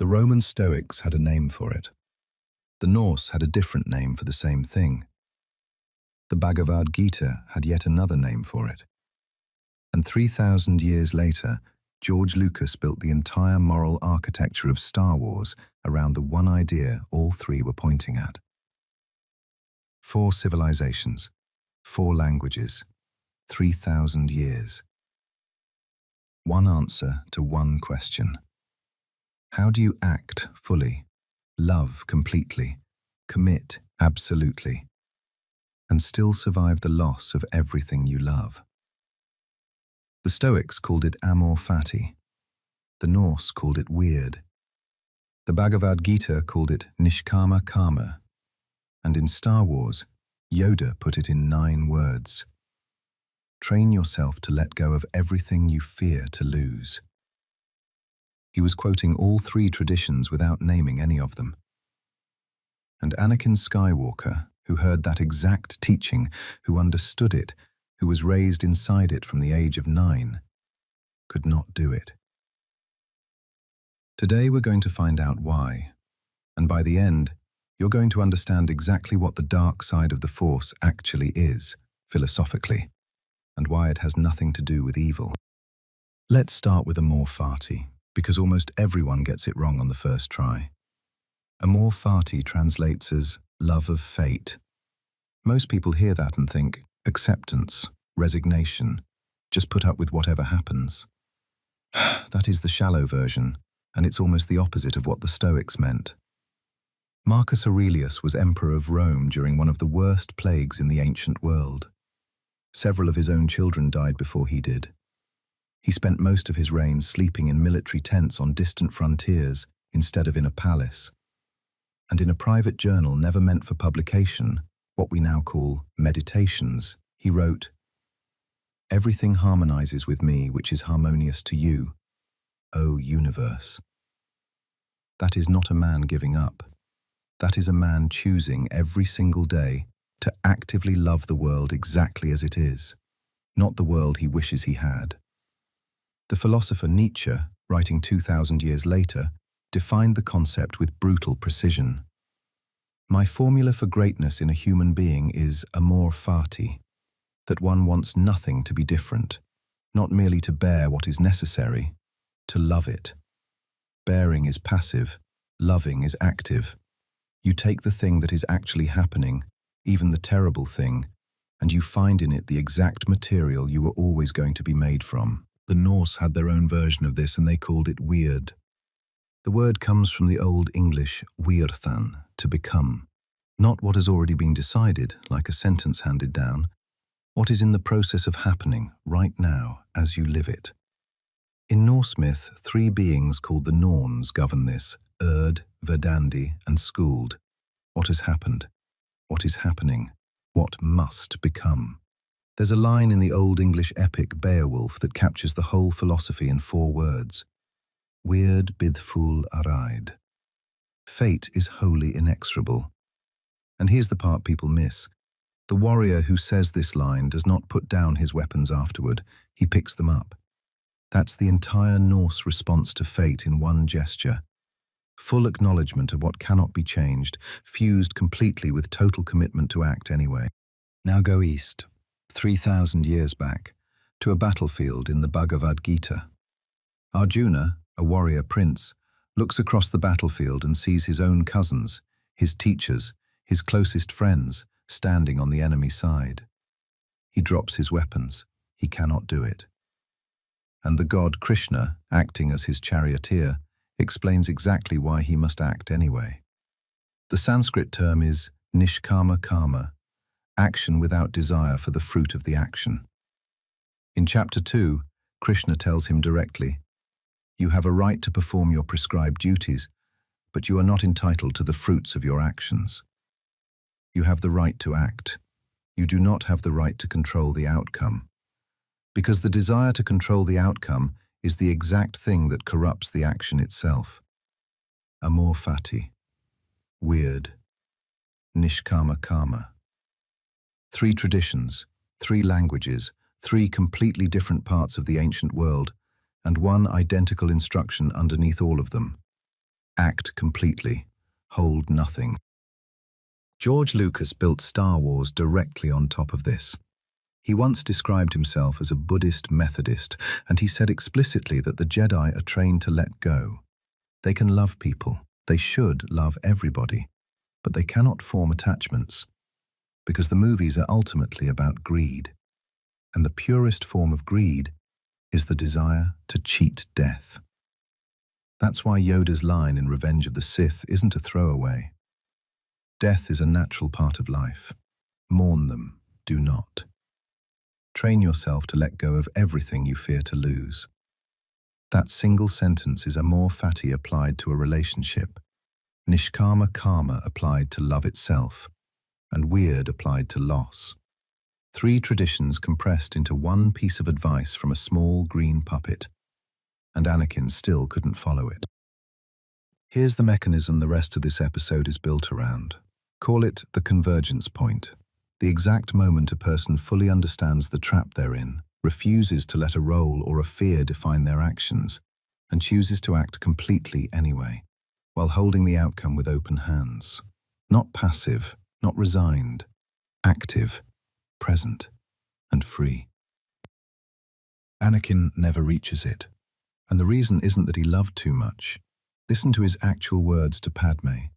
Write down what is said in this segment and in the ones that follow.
Roman Stoics had a name for it. The Norse had a different name for the same thing. The Bhagavad Gita had yet another name for it. And 3,000 years later, George Lucas built the entire moral architecture of Star Wars around the one idea all three were pointing at. 4 civilizations, 4 languages, 3,000 years. One answer to one question. How do you act fully, love completely, commit absolutely, and still survive the loss of everything you love? The Stoics called it Amor Fati. The Norse called it Wyrd. The Bhagavad Gita called it Nishkama Karma. And in Star Wars, Yoda put it in 9 words. Train yourself to let go of everything you fear to lose. He was quoting all 3 traditions without naming any of them. And Anakin Skywalker, who heard that exact teaching, who understood it, who was raised inside it from the age of 9, could not do it. Today we're going to find out why, and by the end, you're going to understand exactly what the dark side of the Force actually is, philosophically, and why it has nothing to do with evil. Let's start with Amor Fati, because almost everyone gets it wrong on the first try. Amor Fati translates as love of fate. Most people hear that and think, acceptance, resignation, just put up with whatever happens. That is the shallow version, and it's almost the opposite of what the Stoics meant. Marcus Aurelius was emperor of Rome during one of the worst plagues in the ancient world. Several of his own children died before he did. He spent most of his reign sleeping in military tents on distant frontiers instead of in a palace. And in a private journal never meant for publication, what we now call meditations, he wrote, "Everything harmonizes with me which is harmonious to you, O universe." That is not a man giving up. That is a man choosing every single day to actively love the world exactly as it is, not the world he wishes he had. The philosopher Nietzsche, writing 2,000 years later, defined the concept with brutal precision. My formula for greatness in a human being is amor fati, that one wants nothing to be different, not merely to bear what is necessary, to love it. Bearing is passive, loving is active. You take the thing that is actually happening, even the terrible thing, and you find in it the exact material you were always going to be made from. The Norse had their own version of this and they called it Wyrd. The word comes from the Old English wirthan, to become. Not what has already been decided, like a sentence handed down, what is in the process of happening right now as you live it. In Norse myth, 3 beings called the Norns govern this: Wyrd, Verdandi, and Skuld. What has happened? What is happening? What must become? There's a line in the Old English epic Beowulf that captures the whole philosophy in 4 words. Wyrd bydd ful araid. Fate is wholly inexorable. And here's the part people miss. The warrior who says this line does not put down his weapons afterward, he picks them up. That's the entire Norse response to fate in one gesture. Full acknowledgement of what cannot be changed, fused completely with total commitment to act anyway. Now go east, 3,000 years back, to a battlefield in the Bhagavad Gita. Arjuna, a warrior prince, looks across the battlefield and sees his own cousins, his teachers, his closest friends, standing on the enemy side. He drops his weapons. He cannot do it. And the god Krishna, acting as his charioteer, explains exactly why he must act anyway. The Sanskrit term is Nishkama Karma, action without desire for the fruit of the action. In chapter 2, Krishna tells him directly, "You have a right to perform your prescribed duties, but you are not entitled to the fruits of your actions. You have the right to act. You do not have the right to control the outcome. Because the desire to control the outcome is the exact thing that corrupts the action itself." Amor Fati, Wyrd, Nishkama Karma. 3 traditions, 3 languages, 3 completely different parts of the ancient world, and one identical instruction underneath all of them. Act completely. Hold nothing. George Lucas built Star Wars directly on top of this. He once described himself as a Buddhist Methodist, and he said explicitly that the Jedi are trained to let go. They can love people. They should love everybody. But they cannot form attachments, because the movies are ultimately about greed. And the purest form of greed is the desire to cheat death. That's why Yoda's line in Revenge of the Sith isn't a throwaway. Death is a natural part of life. Mourn them, do not. Train yourself to let go of everything you fear to lose. That single sentence is Amor Fati applied to a relationship, Nishkama Karma applied to love itself, and Wyrd applied to loss. 3 traditions compressed into one piece of advice from a small green puppet, and Anakin still couldn't follow it. Here's the mechanism the rest of this episode is built around. Call it the convergence point. The exact moment a person fully understands the trap they're in, refuses to let a role or a fear define their actions, and chooses to act completely anyway, while holding the outcome with open hands. Not passive, not resigned, active, present, and free. Anakin never reaches it, and the reason isn't that he loved too much. Listen to his actual words to Padme.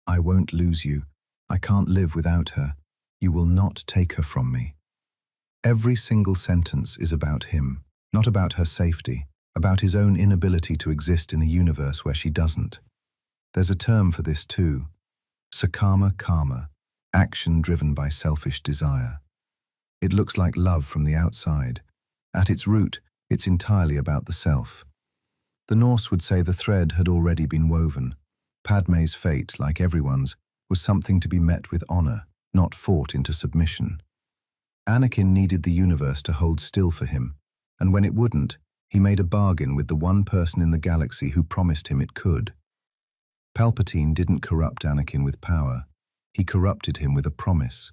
I won't lose you. I can't live without her. You will not take her from me. Every single sentence is about him, not about her safety, about his own inability to exist in the universe where she doesn't. There's a term for this too. Nishkama Karma, action driven by selfish desire. It looks like love from the outside. At its root, it's entirely about the self. The Norse would say the thread had already been woven. Padme's fate, like everyone's, was something to be met with honor, not fought into submission. Anakin needed the universe to hold still for him, and when it wouldn't, he made a bargain with the one person in the galaxy who promised him it could. Palpatine didn't corrupt Anakin with power. He corrupted him with a promise,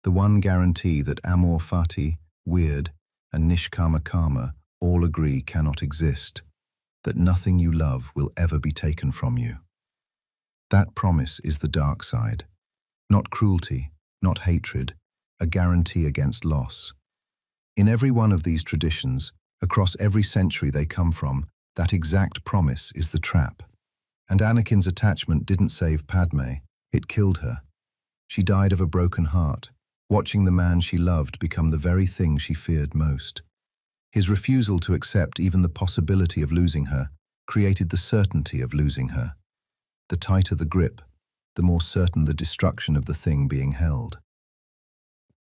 the one guarantee that Amor Fati, Wyrd, and Nishkama Karma all agree cannot exist, that nothing you love will ever be taken from you. That promise is the dark side. Not cruelty, not hatred, a guarantee against loss. In every one of these traditions, across every century they come from, that exact promise is the trap. And Anakin's attachment didn't save Padme, it killed her. She died of a broken heart, watching the man she loved become the very thing she feared most. His refusal to accept even the possibility of losing her created the certainty of losing her. The tighter the grip, the more certain the destruction of the thing being held.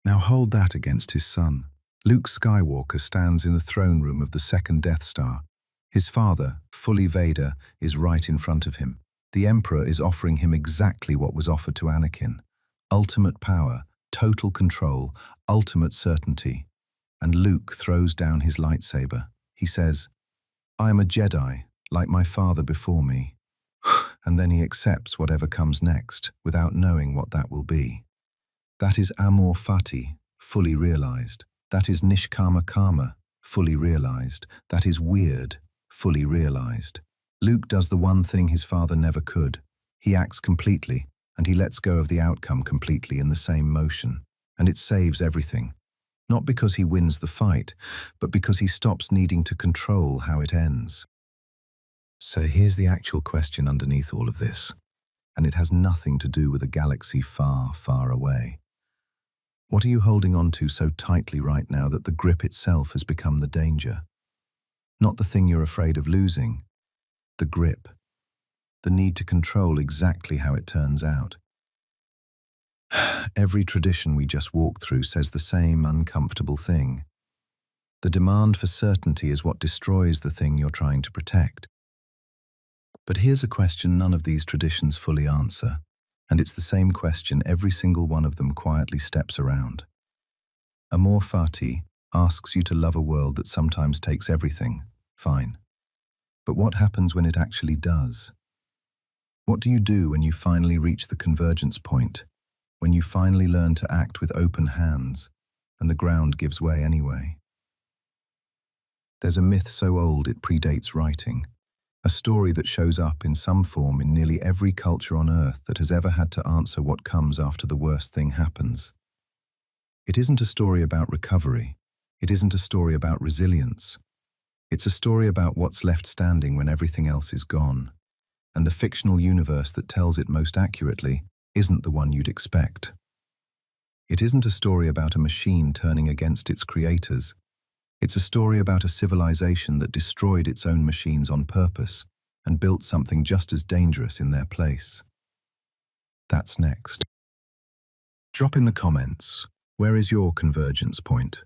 Now hold that against his son. Luke Skywalker stands in the throne room of the second Death Star. His father, fully Vader, is right in front of him. The Emperor is offering him exactly what was offered to Anakin. Ultimate power, total control, ultimate certainty. And Luke throws down his lightsaber. He says, I am a Jedi, like my father before me. And then he accepts whatever comes next, without knowing what that will be. That is Amor Fati, fully realized. That is Nishkama Karma, fully realized. That is Wyrd, fully realized. Luke does the one thing his father never could. He acts completely, and he lets go of the outcome completely in the same motion. And it saves everything. Not because he wins the fight, but because he stops needing to control how it ends. So here's the actual question underneath all of this, and it has nothing to do with a galaxy far, far away. What are you holding on to so tightly right now that the grip itself has become the danger? Not the thing you're afraid of losing, the grip, the need to control exactly how it turns out. Every tradition we just walked through says the same uncomfortable thing. The demand for certainty is what destroys the thing you're trying to protect. But here's a question none of these traditions fully answer, and it's the same question every single one of them quietly steps around. Amor Fati asks you to love a world that sometimes takes everything, fine. But what happens when it actually does? What do you do when you finally reach the convergence point, when you finally learn to act with open hands, and the ground gives way anyway? There's a myth so old it predates writing. A story that shows up in some form in nearly every culture on Earth that has ever had to answer what comes after the worst thing happens. It isn't a story about recovery. It isn't a story about resilience. It's a story about what's left standing when everything else is gone. And the fictional universe that tells it most accurately isn't the one you'd expect. It isn't a story about a machine turning against its creators. It's a story about a civilization that destroyed its own machines on purpose and built something just as dangerous in their place. That's next. Drop in the comments. Where is your convergence point?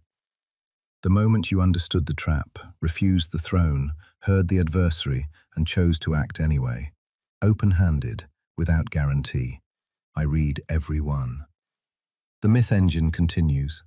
The moment you understood the trap, refused the throne, heard the adversary, and chose to act anyway. Open-handed, without guarantee. I read every one. The myth engine continues.